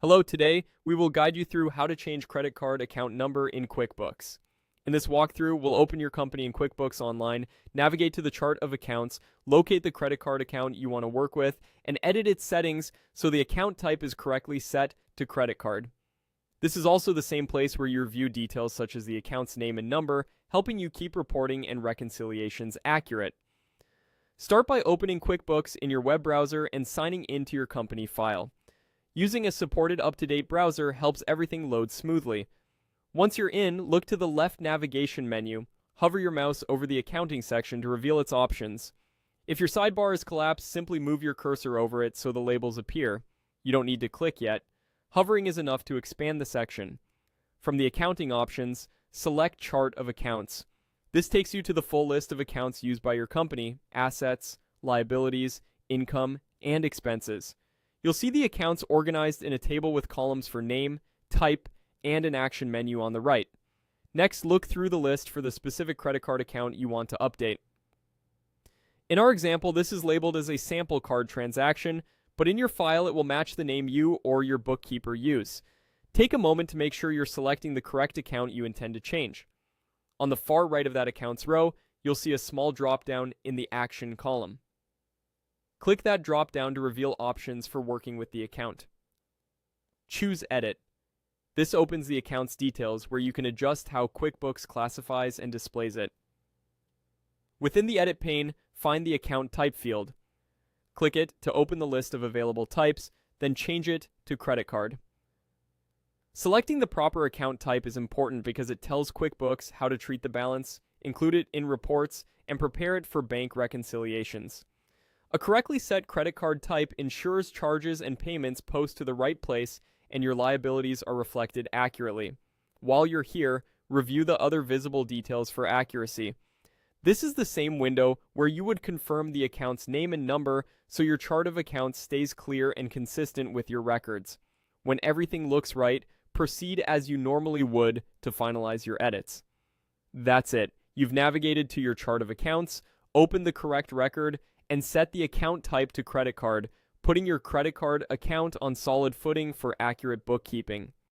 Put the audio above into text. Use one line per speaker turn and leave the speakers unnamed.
Hello, today we will guide you through how to change credit card account number in QuickBooks. In this walkthrough, we'll open your company in QuickBooks Online, navigate to the chart of accounts, locate the credit card account you want to work with, and edit its settings so the account type is correctly set to credit card. This is also the same place where you review details such as the account's name and number, helping you keep reporting and reconciliations accurate. Start by opening QuickBooks in your web browser and signing into your company file. Using a supported up-to-date browser helps everything load smoothly. Once you're in, look to the left navigation menu. Hover your mouse over the accounting section to reveal its options. If your sidebar is collapsed, simply move your cursor over it so the labels appear. You don't need to click yet. Hovering is enough to expand the section. From the accounting options, select Chart of Accounts. This takes you to the full list of accounts used by your company: assets, liabilities, income, and expenses. You'll see the accounts organized in a table with columns for name, type, and an action menu on the right. Next, look through the list for the specific credit card account you want to update. In our example, this is labeled as a sample card transaction, but in your file it will match the name you or your bookkeeper use. Take a moment to make sure you're selecting the correct account you intend to change. On the far right of that account's row, you'll see a small drop-down in the Action column. Click that drop-down to reveal options for working with the account. Choose Edit. This opens the account's details where you can adjust how QuickBooks classifies and displays it. Within the Edit pane, find the Account Type field. Click it to open the list of available types, then change it to Credit Card. Selecting the proper account type is important because it tells QuickBooks how to treat the balance, include it in reports, and prepare it for bank reconciliations. A correctly set credit card type ensures charges and payments post to the right place and your liabilities are reflected accurately. While you're here, review the other visible details for accuracy. This is the same window where you would confirm the account's name and number so your chart of accounts stays clear and consistent with your records. When everything looks right, proceed as you normally would to finalize your edits. That's it. You've navigated to your chart of accounts, opened the correct record, and set the account type to credit card, putting your credit card account on solid footing for accurate bookkeeping.